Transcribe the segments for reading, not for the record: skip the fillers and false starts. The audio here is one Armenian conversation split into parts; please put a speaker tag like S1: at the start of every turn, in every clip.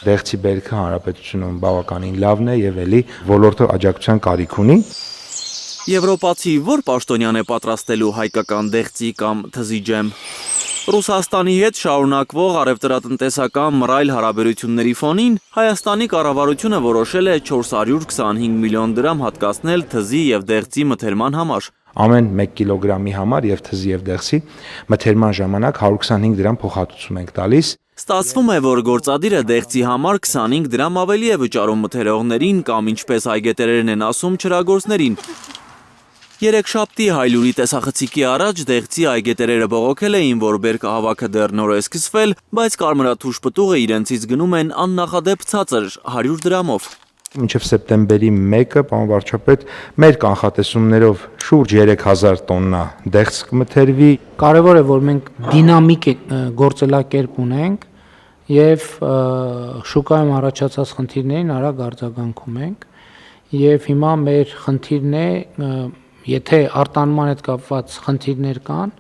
S1: Դեղցի բերքը հանրապետությունում բավականին լավն է եւ էլի ոլորտը աջակցության կարիք ունի։
S2: Եվրոպացի որ պաշտոնյան է պատրաստելու հայկական դեղցի կամ թզի ջեմ։ Ռուսաստանի հետ շարունակվող առևտրատնտեսական մռայլ հարաբերությունների ֆոնին Հայաստանի կառավարությունը որոշել է 425 միլիոն դրամ հատկացնել թզի եւ դեղցի մթերման համար։
S1: Ամեն 1 կիլոգրամի համար եւ թզի եւ դեղցի մթերման ժամանակ 125 դրամ փոխհատուցում ենք տալիս։
S2: Ստացվում է, որ գործադիրը դեղցի համար 25 դրամ ավելի է վճարում մթերողներին կամ ինչպես հայգետերերն են ասում չրագործներին։ Երեքշաբթի Հայլուրի տեսախցիկի առաջ դեղցի այգետերերը բողոքել էին, որ բերքահավաքը դեռ նոր է սկսվել, բայց կարմրաթուշ պտուղը իրենցից գնում են աննախադեպ ցածր 100 դրամով։
S1: Մինչև սեպտեմբերի 1-ը, պարոն վարչապետ, մեր կանխատեսումներով շուրջ 3000 տոննա դեղց կմթերվի։
S3: Կարևոր է, որ մենք դինամիկ գործելակերպ ունենք եւ շուկայում առաջացած խնդիրներին արագ արձագանքում ենք եւ հիմա մեր խնդիրն է, եթե արտանման հետ կապված խնդիրներ կան,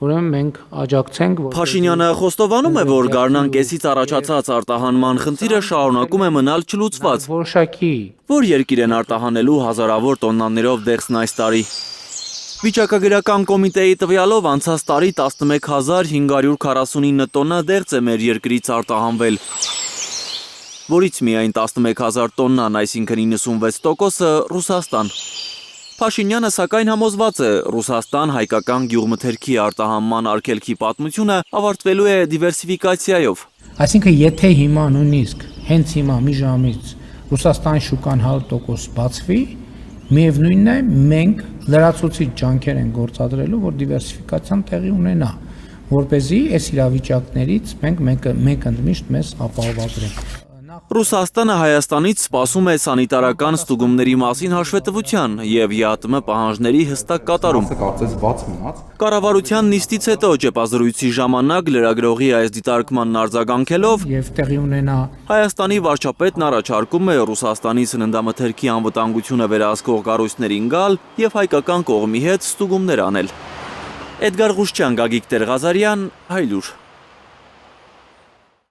S3: ուրեմն մենք աջակցենք։
S2: Փաշինյանը խոստովանում է, որ գարնան կեսից առաջացած արտահանման խնդիրը շարունակում է մնալ չլուծված։
S3: Որոշակի
S2: Որ երկիր են արտահանելու հազարավոր տոննաներով դեղցն այս տարի։ Վիճակագրական կոմիտեի տվյալով անցած տարի 11549 տոննա դեղց է մեր երկրից արտահանվել, որից միայն 11000 տոննան, այսինքն 96%-ը Ռուսաստան։ Փաշինյանը սակայն համոզված է, Ռուսաստան հայկական գյուղմթերքի արտահանման արգելքի պատմությունը ավարտվելու է դիվերսիֆիկացիայով։
S3: Այսինքն եթե հիմա նույնիսկ հենց հիմա մի ժամից Ռուսաստանի շուկան 100% բացվի, միևնույնն է մենք լրացուցիչ ջանքեր են գործադրելու, որ դիվերսիֆիկացիան տեղի ունենա, որպեսզի այս իրավիճակներից մենք ընդմիշտ մեզ ապահովագրենք։
S2: Ռուսաստանը Հայաստանից սպասում է սանիտարական ստուգումների մասին հաշվետվության եւ ԵԱՏՄ պահանջների հստակ կատարում։ Կառավարության նիստից հետո ճեպազրույցի ժամանակ լրագրողի այս դիտարկմանն արձագանքելով
S3: եւ տեղի ունենա
S2: Հայաստանի վարչապետն առաջարկում է Ռուսաստանի սննդամթերքի անվտանգությունը վերահսկող կառույցներին գալ եւ հայկական կողմի հետ ստուգումներ անել։ Էդգար Ղուշչյան, Գագիկ Տեր-Ղազարյան, Հայլուր։